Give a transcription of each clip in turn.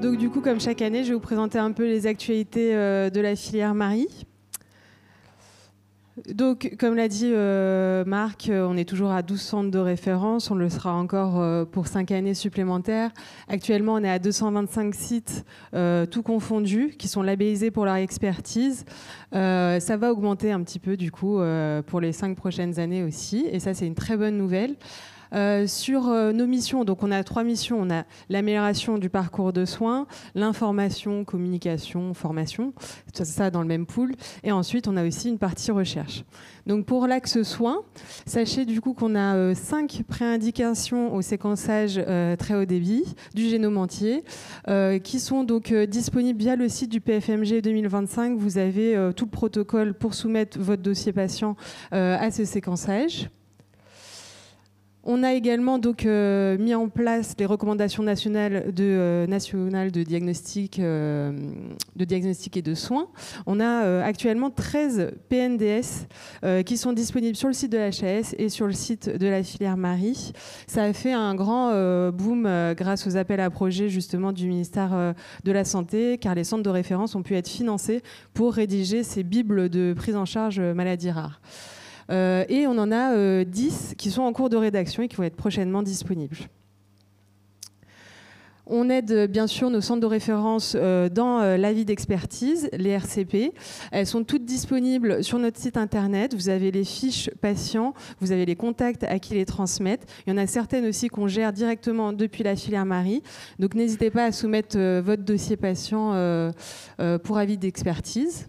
Donc du coup, comme chaque année, je vais vous présenter un peu les actualités de la filière Marie. Donc, comme l'a dit Marc, on est toujours à 12 centres de référence. On le sera encore pour 5 années supplémentaires. Actuellement, on est à 225 sites, tout confondus, qui sont labellisés pour leur expertise. Ça va augmenter un petit peu, du coup, pour les 5 prochaines années aussi. Et ça, c'est une très bonne nouvelle. Sur nos missions, donc on a 3 missions. On a l'amélioration du parcours de soins, l'information, communication, formation, ça dans le même pool. Et ensuite, on a aussi une partie recherche. Donc pour l'axe soins, sachez du coup qu'on a 5 préindications au séquençage très haut débit du génome entier qui sont donc disponibles via le site du PFMG 2025. Vous avez tout le protocole pour soumettre votre dossier patient à ce séquençage. On a également donc mis en place les recommandations nationales de diagnostic et de soins. On a actuellement 13 PNDS qui sont disponibles sur le site de l'HAS et sur le site de la filière Marie. Ça a fait un grand boom grâce aux appels à projets justement du ministère de la Santé, car les centres de référence ont pu être financés pour rédiger ces bibles de prise en charge maladies rares. Et on en a 10 qui sont en cours de rédaction et qui vont être prochainement disponibles. On aide bien sûr nos centres de référence dans l'avis d'expertise, les RCP. Elles sont toutes disponibles sur notre site internet. Vous avez les fiches patients, vous avez les contacts à qui les transmettre. Il y en a certaines aussi qu'on gère directement depuis la filière Marie. Donc n'hésitez pas à soumettre votre dossier patient pour avis d'expertise.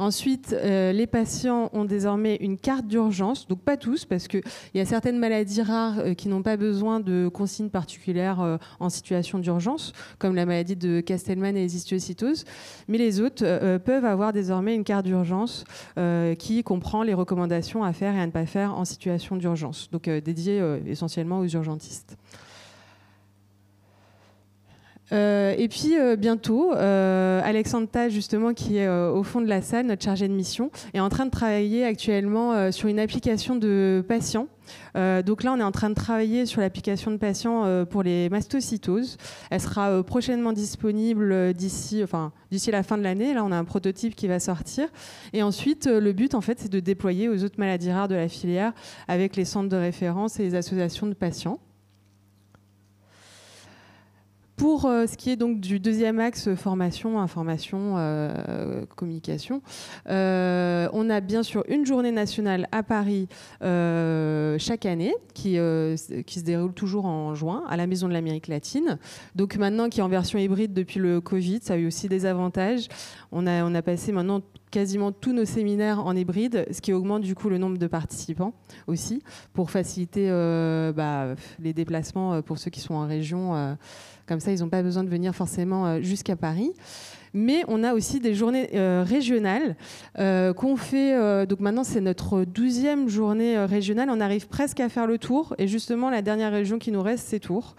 Ensuite, les patients ont désormais une carte d'urgence, donc pas tous, parce qu'il y a certaines maladies rares qui n'ont pas besoin de consignes particulières en situation d'urgence, comme la maladie de Castleman et les histiocytoses, mais les autres peuvent avoir désormais une carte d'urgence qui comprend les recommandations à faire et à ne pas faire en situation d'urgence, donc dédiée essentiellement aux urgentistes. Et puis bientôt, Alexandre Taj, justement, qui est au fond de la salle, notre chargé de mission, est en train de travailler actuellement sur une application de patients. Donc là, on est en train de travailler sur l'application de patients pour les mastocytoses. Elle sera prochainement disponible d'ici la fin de l'année. Là, on a un prototype qui va sortir. Et ensuite, le but, en fait, c'est de déployer aux autres maladies rares de la filière avec les centres de référence et les associations de patients. Pour ce qui est donc du deuxième axe, formation, information, communication, on a bien sûr une journée nationale à Paris chaque année qui se déroule toujours en juin à la Maison de l'Amérique latine. Donc maintenant qui est en version hybride depuis le Covid, ça a eu aussi des avantages. On a passé maintenant quasiment tous nos séminaires en hybride, ce qui augmente du coup le nombre de participants aussi, pour faciliter les déplacements pour ceux qui sont en région. Comme ça, ils n'ont pas besoin de venir forcément jusqu'à Paris. Mais on a aussi des journées régionales qu'on fait. Donc maintenant, c'est notre 12e journée régionale. On arrive presque à faire le tour. Et justement, la dernière région qui nous reste, c'est Tours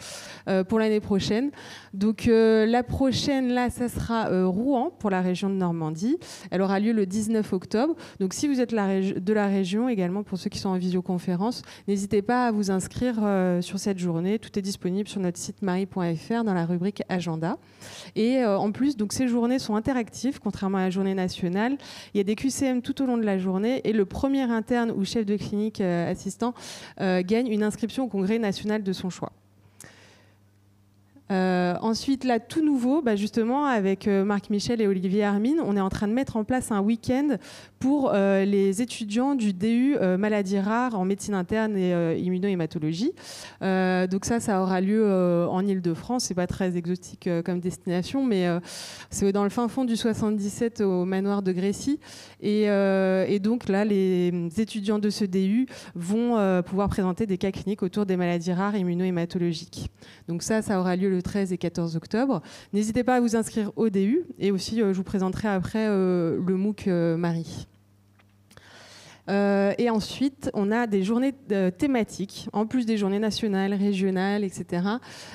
pour l'année prochaine. Donc la prochaine, là, ça sera Rouen pour la région de Normandie. Elle aura lieu le 19 octobre. Donc si vous êtes de la région, également pour ceux qui sont en visioconférence, n'hésitez pas à vous inscrire sur cette journée. Tout est disponible sur notre site marie.fr dans la rubrique Agenda. Et en plus, donc ces journées sont interactives, contrairement à la journée nationale. Il y a des QCM tout au long de la journée et le premier interne ou chef de clinique assistant gagne une inscription au congrès national de son choix. Ensuite, là, tout nouveau, justement, avec Marc Michel et Olivier Hermine, on est en train de mettre en place un week-end pour les étudiants du DU maladies rares en médecine interne et immunohématologie. Donc ça aura lieu en Île-de-France. C'est pas très exotique comme destination, mais c'est dans le fin fond du 77 au manoir de Grécy. Et donc là, les étudiants de ce DU vont pouvoir présenter des cas cliniques autour des maladies rares immunohématologiques. Donc ça aura lieu le 13 et 14 octobre. N'hésitez pas à vous inscrire au DU et aussi je vous présenterai après le MOOC Marie. Et ensuite, on a des journées thématiques, en plus des journées nationales, régionales, etc.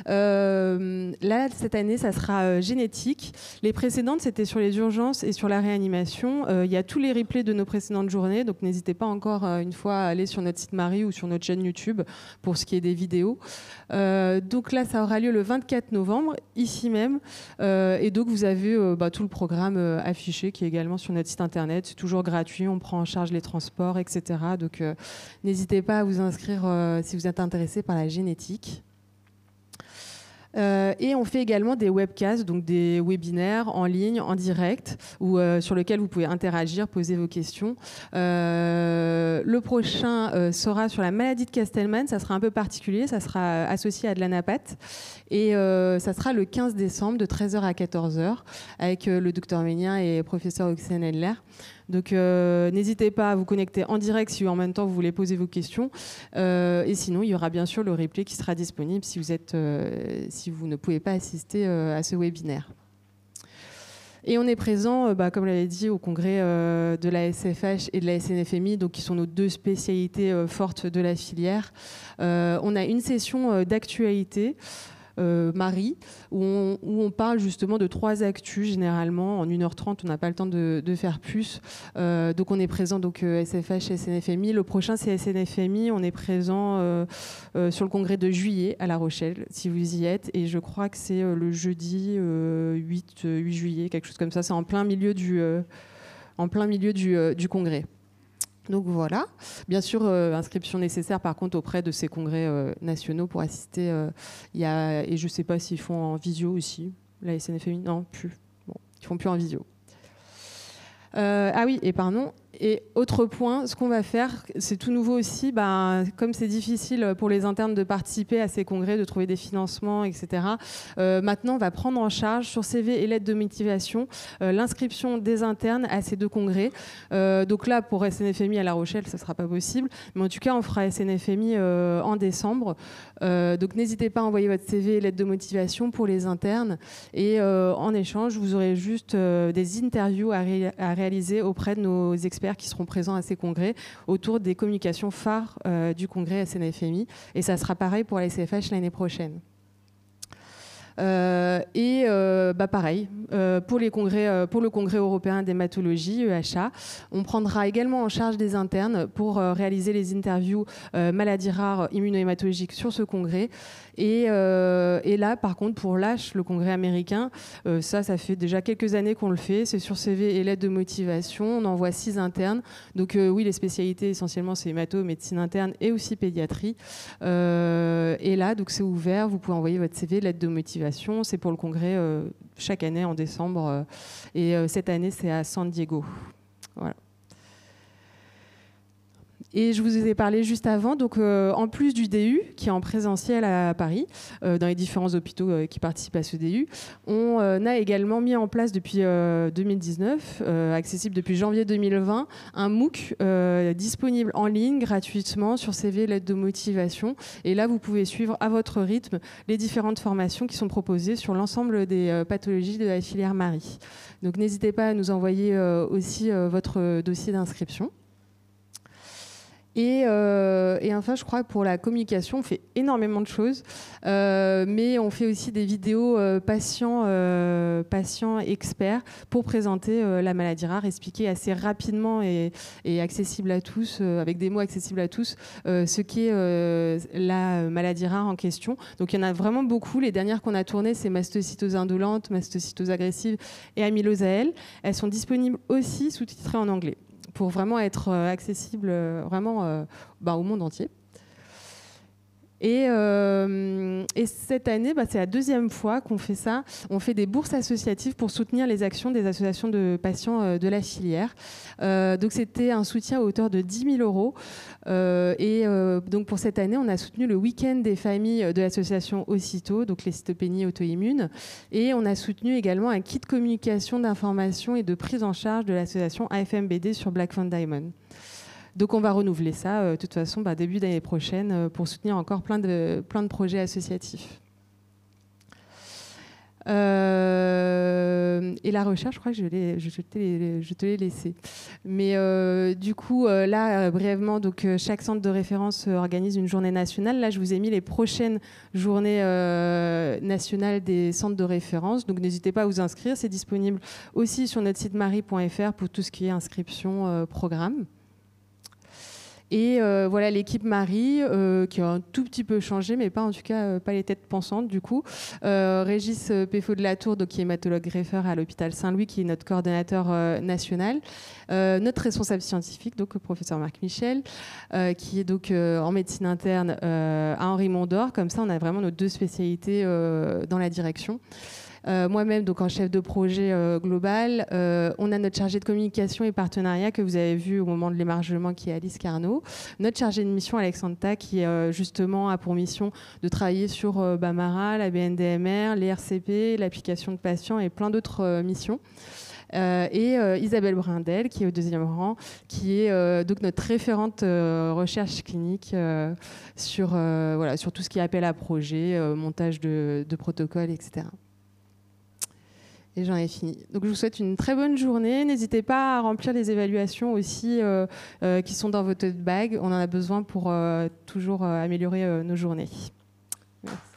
Là, cette année, ça sera génétique. Les précédentes, c'était sur les urgences et sur la réanimation. Il y a tous les replays de nos précédentes journées, donc n'hésitez pas encore une fois à aller sur notre site Marie ou sur notre chaîne YouTube pour ce qui est des vidéos. Donc là, ça aura lieu le 24 novembre, ici même. Et donc, vous avez tout le programme affiché qui est également sur notre site internet. C'est toujours gratuit, on prend en charge les transports, etc. Donc, n'hésitez pas à vous inscrire si vous êtes intéressé par la génétique. Et on fait également des webcasts, donc des webinaires en ligne, en direct, sur lesquels vous pouvez interagir, poser vos questions. Le prochain sera sur la maladie de Castleman. Ça sera un peu particulier, ça sera associé à de l'anapath. Et ça sera le 15 décembre de 13h à 14h avec le docteur Ménien et le professeur Oxane Edler. Donc n'hésitez pas à vous connecter en direct si en même temps vous voulez poser vos questions. Et sinon, il y aura bien sûr le replay qui sera disponible si vous ne pouvez pas assister à ce webinaire. Et on est présent, comme l'avait dit, au congrès de la SFH et de la SNFMI, donc qui sont nos deux spécialités fortes de la filière. On a une session d'actualité. Marie, où on parle justement de 3 actus généralement. En 1h30, on n'a pas le temps de faire plus. Donc on est présent SFH et SNFMI. Le prochain, c'est SNFMI. On est présent sur le congrès de juillet à La Rochelle, si vous y êtes. Et je crois que c'est le jeudi 8 juillet, quelque chose comme ça. C'est en plein milieu du congrès. Donc voilà, bien sûr, inscription nécessaire par contre auprès de ces congrès nationaux pour assister. Et je ne sais pas s'ils font en visio aussi, la SNFMI, non, plus. Bon, ils font plus en visio. Ah oui, et pardon. Et autre point, ce qu'on va faire, c'est tout nouveau aussi, comme c'est difficile pour les internes de participer à ces congrès, de trouver des financements, etc. Maintenant, on va prendre en charge sur CV et lettre de motivation l'inscription des internes à ces 2 congrès. Donc là, pour SNFMI à La Rochelle, ça ne sera pas possible. Mais en tout cas, on fera SNFMI en décembre. Donc n'hésitez pas à envoyer votre CV et lettre de motivation pour les internes. Et en échange, vous aurez juste des interviews à réaliser auprès de nos experts qui seront présents à ces congrès autour des communications phares du congrès SNFMI. Et ça sera pareil pour la SFH l'année prochaine. Pareil, pour le congrès européen d'hématologie, EHA, on prendra également en charge des internes pour réaliser les interviews maladies rares immunohématologiques sur ce congrès. Et là, par contre, pour l'ASH, le congrès américain, ça fait déjà quelques années qu'on le fait. C'est sur CV et lettre de motivation. On envoie 6 internes. Donc oui, les spécialités, essentiellement, c'est hémato, médecine interne et aussi pédiatrie. Et là, donc c'est ouvert. Vous pouvez envoyer votre CV, lettre de motivation. C'est pour le congrès chaque année en décembre. Et cette année, c'est à San Diego. Voilà. Et je vous ai parlé juste avant, donc en plus du DU, qui est en présentiel à Paris, dans les différents hôpitaux qui participent à ce DU, on a également mis en place depuis 2019, accessible depuis janvier 2020, un MOOC disponible en ligne gratuitement sur CV, lettre de motivation. Et là, vous pouvez suivre à votre rythme les différentes formations qui sont proposées sur l'ensemble des pathologies de la filière Marie. Donc n'hésitez pas à nous envoyer aussi votre dossier d'inscription. Et enfin, je crois que pour la communication, on fait énormément de choses, mais on fait aussi des vidéos patients experts pour présenter la maladie rare, expliquer assez rapidement et accessible à tous, avec des mots accessibles à tous, ce qu'est la maladie rare en question. Donc il y en a vraiment beaucoup. Les dernières qu'on a tournées, c'est mastocytose indolente, mastocytose agressive et amylose AL. Elles sont disponibles aussi sous-titrées en anglais, pour vraiment être accessible au monde entier. Et cette année, c'est la 2e fois qu'on fait ça. On fait des bourses associatives pour soutenir les actions des associations de patients de la filière. Donc c'était un soutien à hauteur de 10 000 €. Donc pour cette année, on a soutenu le week-end des familles de l'association Aussitôt, donc les cytopénies auto-immunes. Et on a soutenu également un kit de communication, d'information et de prise en charge de l'association AFMBD sur Black Van Diamond. Donc on va renouveler ça, de toute façon, début d'année prochaine, pour soutenir encore plein de projets associatifs. Et la recherche, je crois que je te l'ai laissé. Mais du coup, là, brièvement, donc, chaque centre de référence organise une journée nationale. Là, je vous ai mis les prochaines journées nationales des centres de référence. Donc, n'hésitez pas à vous inscrire. C'est disponible aussi sur notre site marie.fr pour tout ce qui est inscription, programme. Et voilà l'équipe Marie, qui a un tout petit peu changé, mais pas en tout cas pas les têtes pensantes du coup. Régis Péfaux de la Tour, donc, qui est hématologue greffeur à l'hôpital Saint-Louis, qui est notre coordonnateur national. Notre responsable scientifique, donc le professeur Marc Michel, qui est donc en médecine interne à Henri Mondor. Comme ça, on a vraiment nos deux spécialités dans la direction. Moi-même, donc en chef de projet global, on a notre chargée de communication et partenariat que vous avez vu au moment de l'émargement, qui est Alice Carnot. Notre chargée de mission, Alexandre Ta, qui justement a pour mission de travailler sur Bamara, la BNDMR, les RCP, l'application de patients et plein d'autres missions. Et Isabelle Brindel, qui est au deuxième rang, qui est donc notre référente recherche clinique sur tout ce qui est appel à projet, montage de protocoles, etc. Et j'en ai fini. Donc je vous souhaite une très bonne journée. N'hésitez pas à remplir les évaluations aussi qui sont dans votre bag. On en a besoin pour toujours améliorer nos journées. Merci.